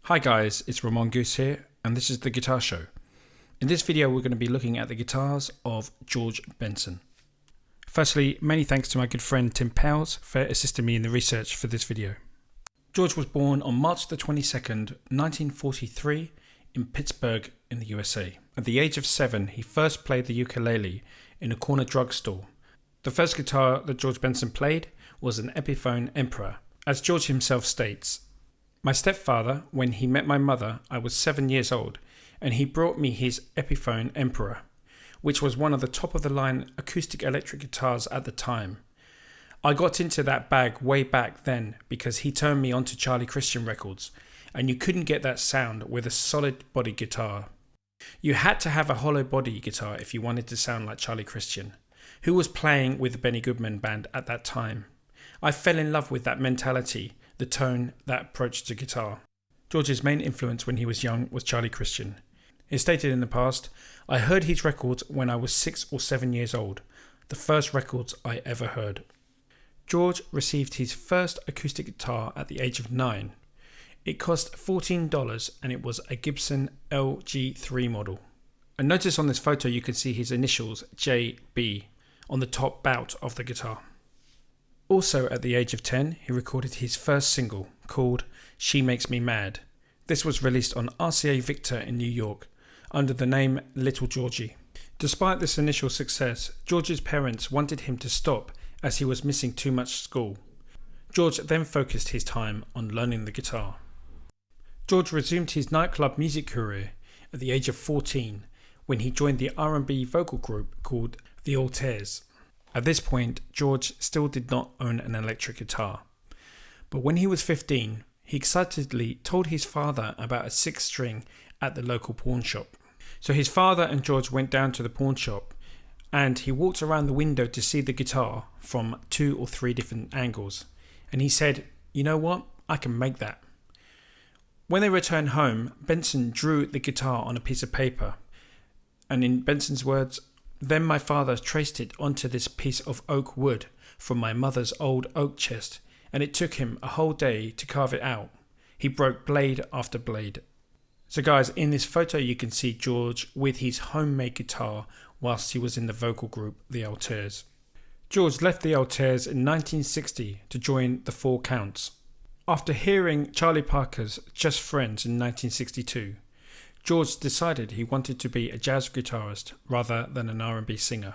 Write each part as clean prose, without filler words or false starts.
Hi guys, it's Ramon Goose here, and this is The Guitar Show. In this video we're going to be looking at the guitars of George Benson. Firstly, many thanks to my good friend Tim Powles for assisting me in the research for this video. George was born on March the 22nd, 1943 in Pittsburgh in the USA. At the age of 7, he first played the ukulele in a corner drugstore. The first guitar that George Benson played was an Epiphone Emperor. As George himself states, "My stepfather, when he met my mother, I was 7 years old, and he brought me his Epiphone Emperor, which was one of the top-of-the-line acoustic electric guitars at the time. I got into that bag way back then because he turned me onto CTI Records, and you couldn't get that sound with a solid body guitar. You had to have a hollow body guitar if you wanted to sound like Charlie Christian, who was playing with the Benny Goodman band at that time. I fell in love with that mentality, the tone, that approach to guitar." George's main influence when he was young was Charlie Christian. He stated in the past, "I heard his records when I was 6 or 7 years old, the first records I ever heard." George received his first acoustic guitar at the age of 9. It cost $14 and it was a Gibson LG3 model. And notice on this photo you can see his initials JB on the top bout of the guitar. Also at the age of 10, he recorded his first single called "She Makes Me Mad." This was released on RCA Victor in New York under the name Little Georgie. Despite this initial success, George's parents wanted him to stop as he was missing too much school. George then focused his time on learning the guitar. George resumed his nightclub music career at the age of 14 when he joined the R&B vocal group called the Altairs. At this point, George still did not own an electric guitar. But when he was 15, he excitedly told his father about a 6-string at the local pawn shop. So his father and George went down to the pawn shop and he walked around the window to see the guitar from 2 or 3 different angles. And he said, "You know what? I can make that." When they returned home, Benson drew the guitar on a piece of paper. And in Benson's words, "Then my father traced it onto this piece of oak wood from my mother's old oak chest, and it took him a whole day to carve it out. He broke blade after blade." So guys, in this photo you can see George with his homemade guitar whilst he was in the vocal group the Altairs. George left the Altairs in 1960 to join the Four Counts. After hearing Charlie Parker's Just Friends in 1962, George decided he wanted to be a jazz guitarist rather than an R&B singer.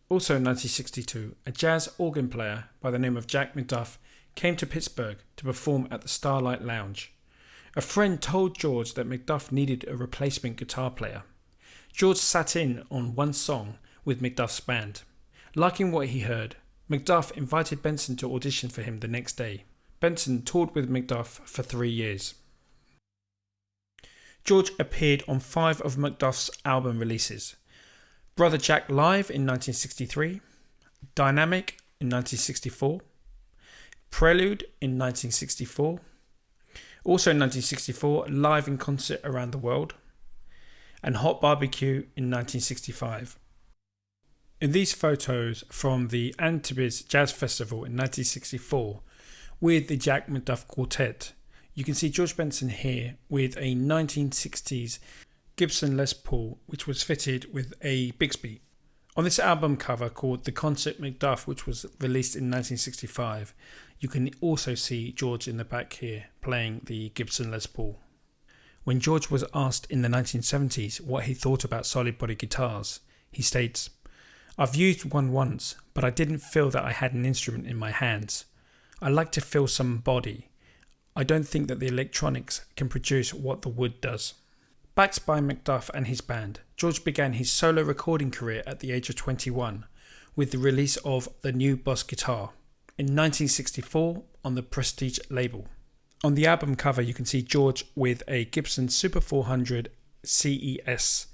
Also in 1962, a jazz organ player by the name of Jack McDuff came to Pittsburgh to perform at the Starlight Lounge. A friend told George that McDuff needed a replacement guitar player. George sat in on one song with McDuff's band. Liking what he heard, McDuff invited Benson to audition for him the next day. Benson toured with McDuff for 3 years. George appeared on 5 of McDuff's album releases: Brother Jack Live in 1963, Dynamic in 1964, Prelude in 1964, also in 1964 Live in Concert Around the World, and Hot Barbecue in 1965. In these photos from the Antibes Jazz Festival in 1964 with the Jack McDuff Quartet, you can see George Benson here with a 1960s Gibson Les Paul, which was fitted with a Bigsby. On this album cover called The Concert McDuff, which was released in 1965, you can also see George in the back here playing the Gibson Les Paul. When George was asked in the 1970s what he thought about solid body guitars, he states, "I've used one once, but I didn't feel that I had an instrument in my hands. I like to feel some body. I don't think that the electronics can produce what the wood does." Backed by McDuff and his band, George began his solo recording career at the age of 21 with the release of The New Boss Guitar in 1964 on the Prestige label. On the album cover you can see George with a Gibson Super 400 CES.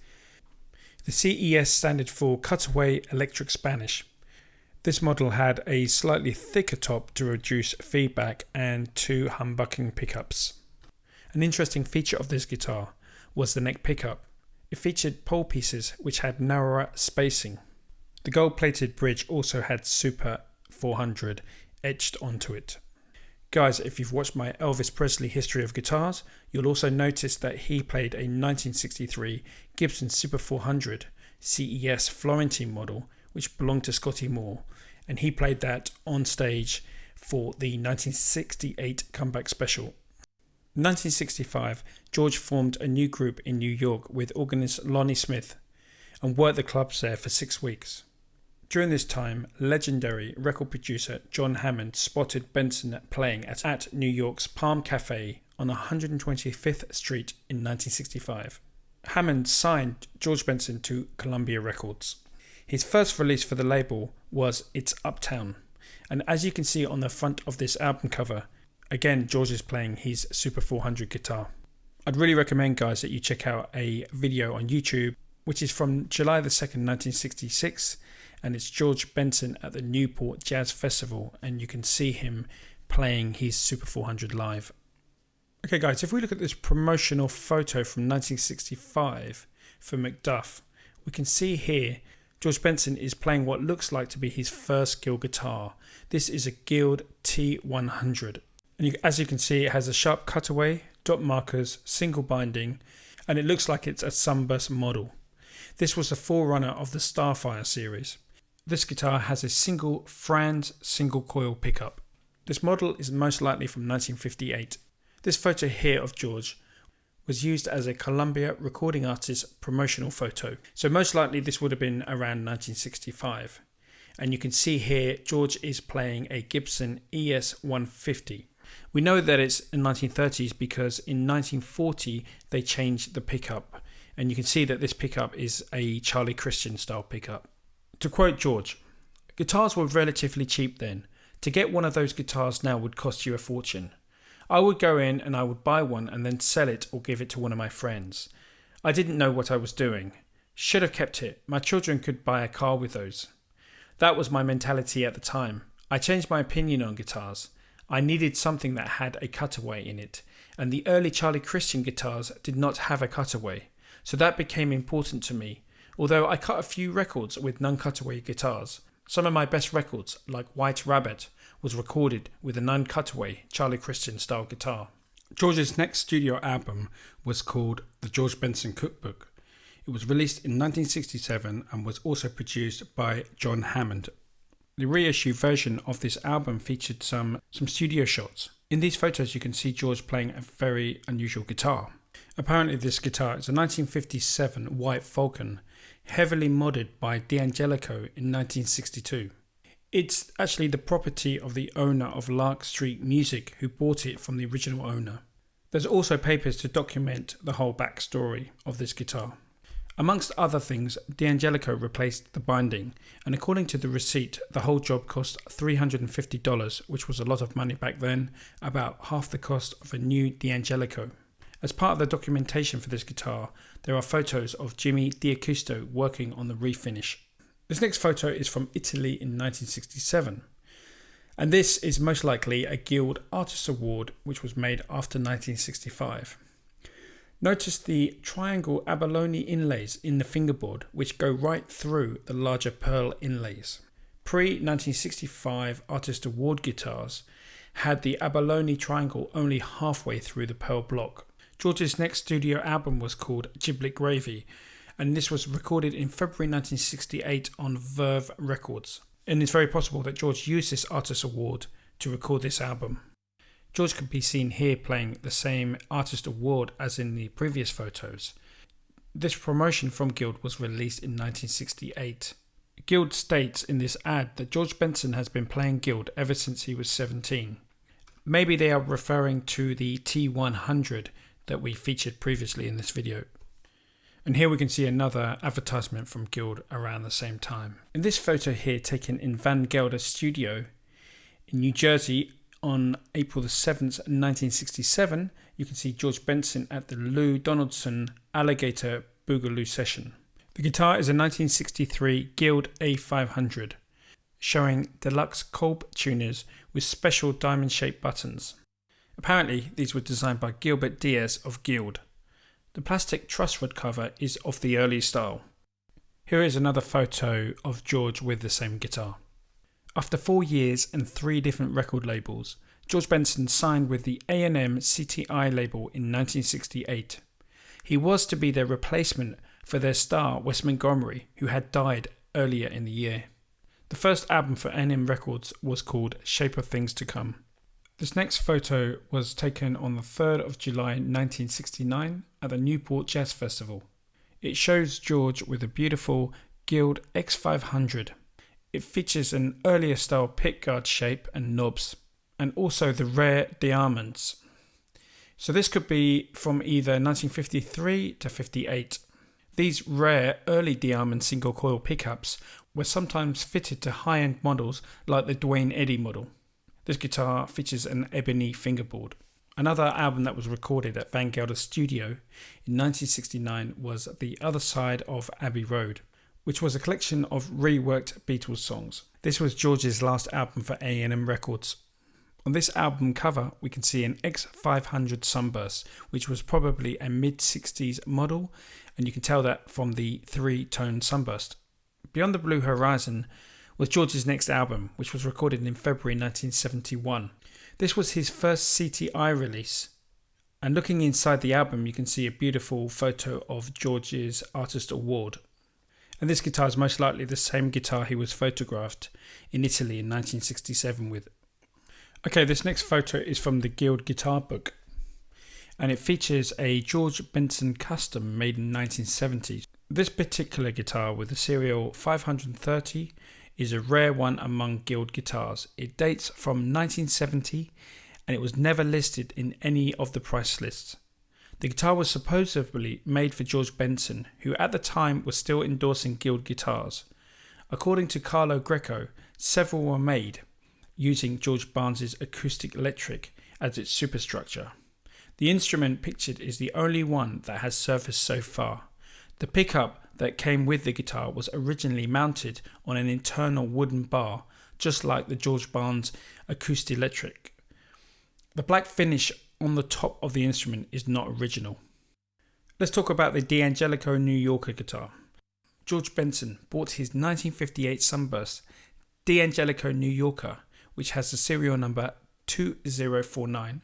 The CES standard for Cutaway Electric Spanish. This model had a slightly thicker top to reduce feedback and 2 humbucking pickups. An interesting feature of this guitar was the neck pickup. It featured pole pieces which had narrower spacing. The gold-plated bridge also had Super 400 etched onto it. Guys, if you've watched my Elvis Presley history of guitars, you'll also notice that he played a 1963 Gibson Super 400 CES Florentine model, which belonged to Scotty Moore, and he played that on stage for the 1968 comeback special. In 1965, George formed a new group in New York with organist Lonnie Smith and worked the clubs there for 6 weeks. During this time, legendary record producer John Hammond spotted Benson playing at New York's Palm Cafe on 125th Street in 1965. Hammond signed George Benson to Columbia Records. His first release for the label was It's Uptown, and as you can see on the front of this album cover, again George is playing his Super 400 guitar. I'd really recommend, guys, that you check out a video on YouTube which is from July the 2nd, 1966, and it's George Benson at the Newport Jazz Festival, and you can see him playing his Super 400 live. Okay guys, if we look at this promotional photo from 1965 for Macduff, we can see here George Benson is playing what looks like to be his first Guild guitar. This is a Guild T100, and as you can see, it has a sharp cutaway, dot markers, single binding, and it looks like it's a sunburst model. This was the forerunner of the Starfire series. This guitar has a single Franz single coil pickup. This model is most likely from 1958. This photo here of George was used as a Columbia recording artist promotional photo, so most likely this would have been around 1965. And you can see here George is playing a Gibson ES 150. We know that it's in 1930s because in 1940 they changed the pickup, and you can see that this pickup is a Charlie Christian style pickup. To quote George, "Guitars were relatively cheap then. To get one of those guitars now would cost you a fortune. I would go in and I would buy one and then sell it or give it to one of my friends. I didn't know what I was doing. Should have kept it. My children could buy a car with those. That was my mentality at the time. I changed my opinion on guitars. I needed something that had a cutaway in it, and the early Charlie Christian guitars did not have a cutaway, so that became important to me. Although I cut a few records with non-cutaway guitars. Some of my best records, like White Rabbit, was recorded with a non-cutaway Charlie Christian style guitar." George's next studio album was called The George Benson Cookbook. It was released in 1967 and was also produced by John Hammond. The reissue version of this album featured some studio shots. In these photos you can see George playing a very unusual guitar. Apparently this guitar is a 1957 White Falcon, heavily modded by D'Angelico in 1962. It's actually the property of the owner of Lark Street Music, who bought it from the original owner. There's also papers to document the whole backstory of this guitar. Amongst other things, D'Angelico replaced the binding, and according to the receipt, the whole job cost $350, which was a lot of money back then, about half the cost of a new D'Angelico. As part of the documentation for this guitar, there are photos of Jimmy D'Acquisto working on the refinish. This next photo is from Italy in 1967, and this is most likely a Guild Artist Award which was made after 1965. Notice the triangle abalone inlays in the fingerboard which go right through the larger pearl inlays. Pre-1965 Artist Award guitars had the abalone triangle only halfway through the pearl block. George's next studio album was called Giblet Gravy, and this was recorded in February 1968 on Verve Records. And it's very possible that George used this Artist Award to record this album. George can be seen here playing the same Artist Award as in the previous photos. This promotion from Guild was released in 1968. Guild states in this ad that George Benson has been playing Guild ever since he was 17. Maybe they are referring to the T100 that we featured previously in this video. And here we can see another advertisement from Guild around the same time. In this photo here, taken in Van Gelder's studio in New Jersey on April the 7th, 1967, you can see George Benson at the Lou Donaldson Alligator Boogaloo session. The guitar is a 1963 Guild A500, showing deluxe Kolb tuners with special diamond-shaped buttons. Apparently, these were designed by Gilbert Diaz of Guild. The plastic truss rod cover is of the early style. Here is another photo of George with the same guitar. After 4 years and 3 different record labels, George Benson signed with the A&M CTI label in 1968. He was to be their replacement for their star Wes Montgomery, who had died earlier in the year. The first album for A&M Records was called Shape of Things to Come. This next photo was taken on the 3rd of July 1969 at the Newport Jazz Festival. It shows George with a beautiful Guild X500. It features an earlier style pickguard shape and knobs, and also the rare diamonds. So this could be from either 1953 to 58. These rare early diamond single coil pickups were sometimes fitted to high-end models like the Dwayne Eddy model. This guitar features an ebony fingerboard. Another album that was recorded at Van Gelder's studio in 1969 was The Other Side of Abbey Road, which was a collection of reworked Beatles songs. This was George's last album for A&M Records. On this album cover, we can see an X500 Sunburst, which was probably a mid-60s model, and you can tell that from the three-tone sunburst. Beyond the Blue Horizon was George's next album, which was recorded in February 1971. This was his first CTI release, and looking inside the album, you can see a beautiful photo of George's Artist Award. And this guitar is most likely the same guitar he was photographed in Italy in 1967 with. Okay, this next photo is from the Guild Guitar Book, and it features a George Benson custom made in 1970s. This particular guitar with the serial 530 is a rare one among Guild guitars. It dates from 1970 and it was never listed in any of the price lists. The guitar was supposedly made for George Benson, who at the time was still endorsing Guild guitars. According to Carlo Greco, several were made using George Barnes's acoustic electric as its superstructure. The instrument pictured is the only one that has surfaced so far. The pickup that came with the guitar was originally mounted on an internal wooden bar, just like the George Barnes acoustic electric. The black finish on the top of the instrument is not original. Let's talk about the D'Angelico New Yorker guitar. George Benson bought his 1958 Sunburst D'Angelico New Yorker, which has the serial number 2049,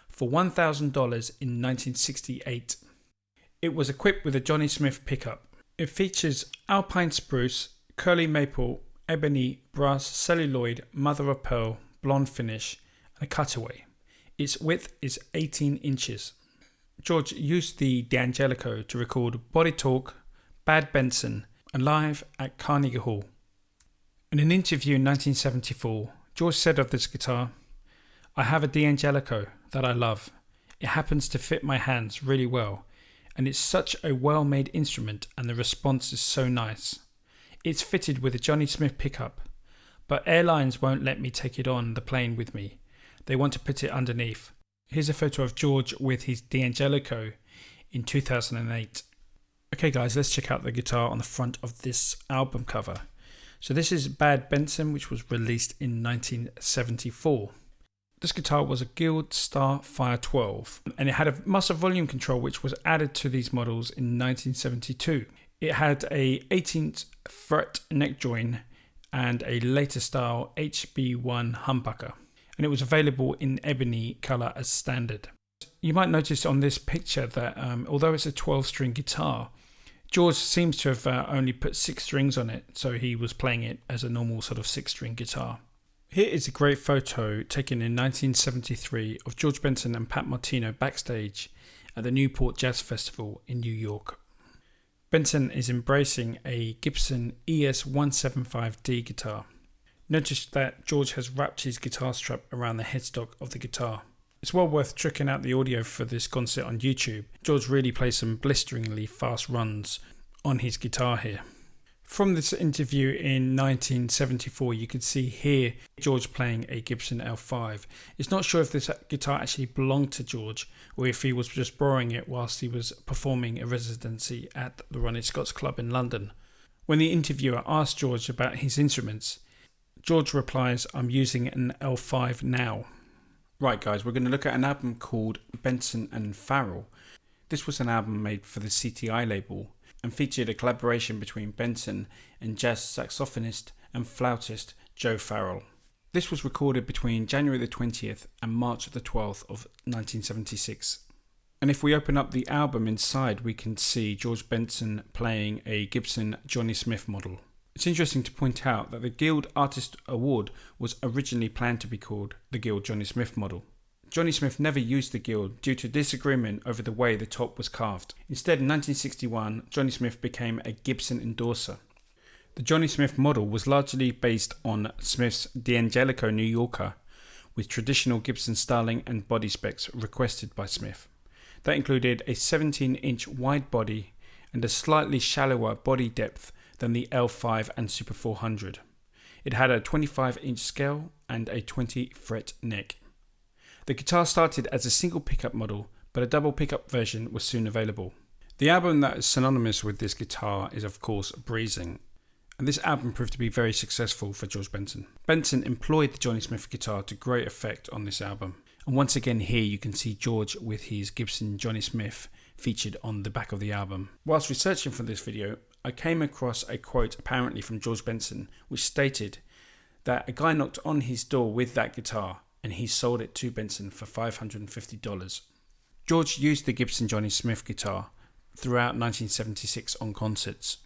for $1,000 in 1968. It was equipped with a Johnny Smith pickup. It features alpine spruce, curly maple, ebony, brass, celluloid, mother of pearl, blonde finish, and a cutaway. Its width is 18 inches. George used the D'Angelico to record Body Talk, Bad Benson, and live at Carnegie Hall. In an interview in 1974, George said of this guitar, "I have a D'Angelico that I love. It happens to fit my hands really well, and it's such a well-made instrument and the response is so nice. It's fitted with a Johnny Smith pickup, but airlines won't let me take it on the plane with me. They want to put it underneath." Here's a photo of George with his D'Angelico in 2008. Okay guys, let's check out the guitar on the front of this album cover. So this is Bad Benson, which was released in 1974. This guitar was a Guild Starfire 12, and it had a master volume control which was added to these models in 1972. It had a 18th fret neck join and a later style HB1 humbucker, and it was available in ebony colour as standard. You might notice on this picture that although it's a 12-string guitar, George seems to have only put 6 strings on it, so he was playing it as a normal sort of 6-string guitar. Here is a great photo taken in 1973 of George Benson and Pat Martino backstage at the Newport Jazz Festival in New York. Benson is embracing a Gibson ES-175D guitar. Notice that George has wrapped his guitar strap around the headstock of the guitar. It's well worth checking out the audio for this concert on YouTube. George really plays some blisteringly fast runs on his guitar here. From this interview in 1974, you can see here George playing a Gibson L5. It's not sure if this guitar actually belonged to George or if he was just borrowing it whilst he was performing a residency at the Ronnie Scott's Club in London. When the interviewer asked George about his instruments, George replies, "I'm using an L5 now." Right guys, we're going to look at an album called Benson and Farrell. This was an album made for the CTI label and featured a collaboration between Benson and jazz saxophonist and flautist Joe Farrell. This was recorded between January the 20th and March the 12th of 1976. And if we open up the album inside, we can see George Benson playing a Gibson Johnny Smith model. It's interesting to point out that the Guild Artist Award was originally planned to be called the Guild Johnny Smith model. Johnny Smith never used the Guild due to disagreement over the way the top was carved. Instead, in 1961, Johnny Smith became a Gibson endorser. The Johnny Smith model was largely based on Smith's D'Angelico New Yorker, with traditional Gibson styling and body specs requested by Smith. That included a 17-inch wide body and a slightly shallower body depth than the L5 and Super 400. It had a 25-inch scale and a 20-fret neck. The guitar started as a single pickup model, but a double pickup version was soon available. The album that is synonymous with this guitar is of course Breezin, and this album proved to be very successful for George Benson. Benson employed the Johnny Smith guitar to great effect on this album, and once again here you can see George with his Gibson Johnny Smith featured on the back of the album. Whilst researching for this video, I came across a quote apparently from George Benson which stated that a guy knocked on his door with that guitar and he sold it to Benson for $550. George used the Gibson Johnny Smith guitar throughout 1976 on concerts.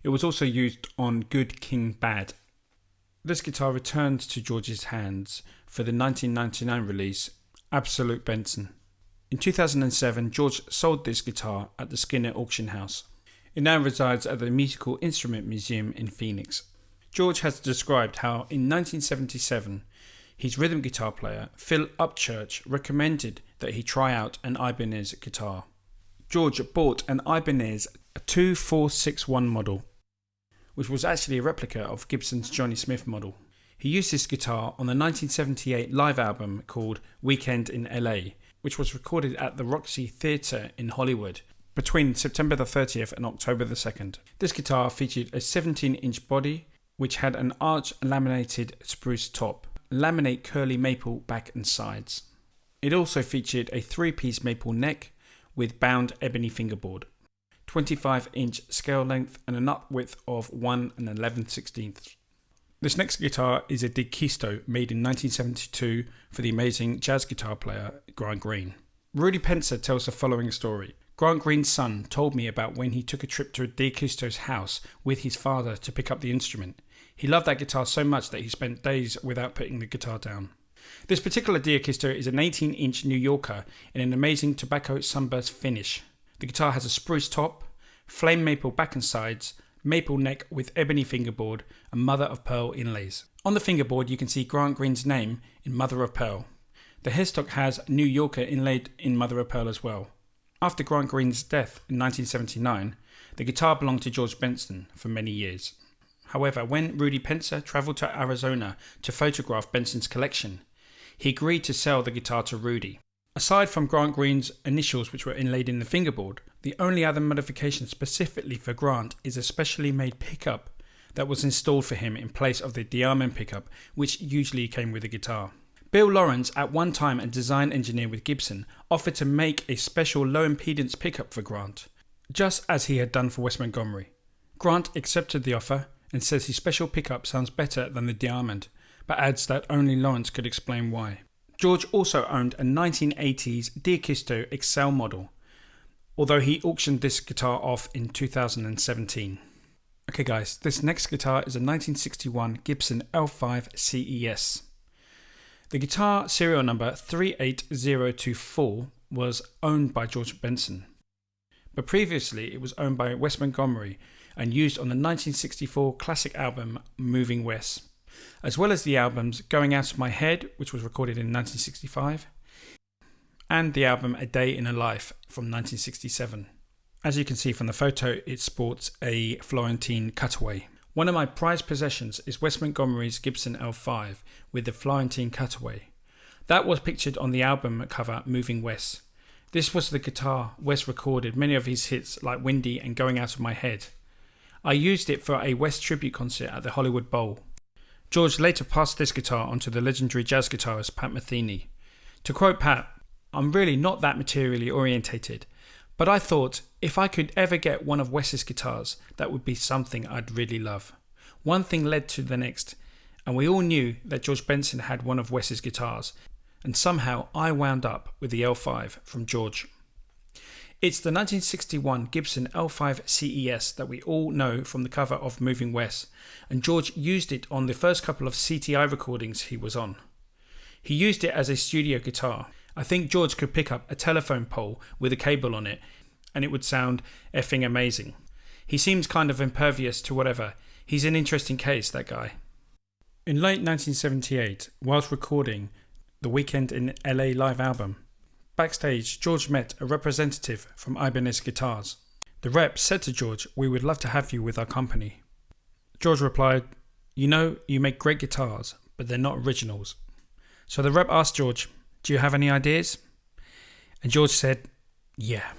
It was also used on Good King Bad. This guitar returned to George's hands for the 1999 release Absolute Benson. In 2007, George sold this guitar at the Skinner Auction House. It now resides at the Musical Instrument Museum in Phoenix. George has described how in 1977, his rhythm guitar player, Phil Upchurch, recommended that he try out an Ibanez guitar. George bought an Ibanez 2461 model, which was actually a replica of Gibson's Johnny Smith model. He used this guitar on the 1978 live album called Weekend in LA, which was recorded at the Roxy Theatre in Hollywood between September the 30th and October the 2nd. This guitar featured a 17-inch body, which had an arch laminated spruce top, laminate curly maple back and sides. It also featured a 3-piece maple neck with bound ebony fingerboard, 25-inch scale length and a nut width of 1 11/16. This next guitar is a Dikisto made in 1972 for the amazing jazz guitar player Grant Green. Rudy Pencer tells the following story. Grant Green's son told me about when he took a trip to Dikisto's house with his father to pick up the instrument. He loved that guitar so much that he spent days without putting the guitar down. This particular Dikisto is an 18-inch New Yorker in an amazing tobacco sunburst finish. The guitar has a spruce top, flame maple back and sides, maple neck with ebony fingerboard and mother of pearl inlays. On the fingerboard you can see Grant Green's name in mother of pearl. The headstock has New Yorker inlaid in mother of pearl as well. After Grant Green's death in 1979, the guitar belonged to George Benson for many years. However, when Rudy Pencer travelled to Arizona to photograph Benson's collection, he agreed to sell the guitar to Rudy. Aside from Grant Green's initials which were inlaid in the fingerboard, the only other modification specifically for Grant is a specially made pickup that was installed for him in place of the Diamond pickup which usually came with the guitar. Bill Lawrence, at one time a design engineer with Gibson, offered to make a special low impedance pickup for Grant, just as he had done for Wes Montgomery. Grant accepted the offer and says his special pickup sounds better than the Diamond, but adds that only Lawrence could explain why. George also owned a 1980s Dikisto XL model, although he auctioned this guitar off in 2017. Okay guys, this next guitar is a 1961 Gibson L5 CES. The guitar serial number 38024 was owned by George Benson, but previously it was owned by Wes Montgomery and used on the 1964 classic album Moving West, as well as the albums Going Out of My Head, which was recorded in 1965, and the album A Day in a Life from 1967. As you can see from the photo, it sports a Florentine cutaway. One of my prized possessions is Wes Montgomery's Gibson L5 with the Florentine cutaway. That was pictured on the album cover Moving West. This was the guitar Wes recorded many of his hits like Windy and Going Out of My Head. I used it for a West tribute concert at the Hollywood Bowl. George later passed this guitar on to the legendary jazz guitarist Pat Metheny. To quote Pat, "I'm really not that materially orientated, but I thought if I could ever get one of Wes's guitars, that would be something I'd really love." One thing led to the next, and we all knew that George Benson had one of Wes's guitars, and somehow I wound up with the L5 from George. It's the 1961 Gibson L5 CES that we all know from the cover of Moving West, and George used it on the first couple of CTI recordings he was on. He used it as a studio guitar. I think George could pick up a telephone pole with a cable on it and it would sound effing amazing. He seems kind of impervious to whatever. He's an interesting case, that guy. In late 1978, whilst recording the Weekend in LA live album, backstage George met a representative from Ibanez Guitars. The rep said to George, "We would love to have you with our company." George replied, "You know, you make great guitars, but they're not originals." So the rep asked George, "Do you have any ideas?" And George said, "Yeah."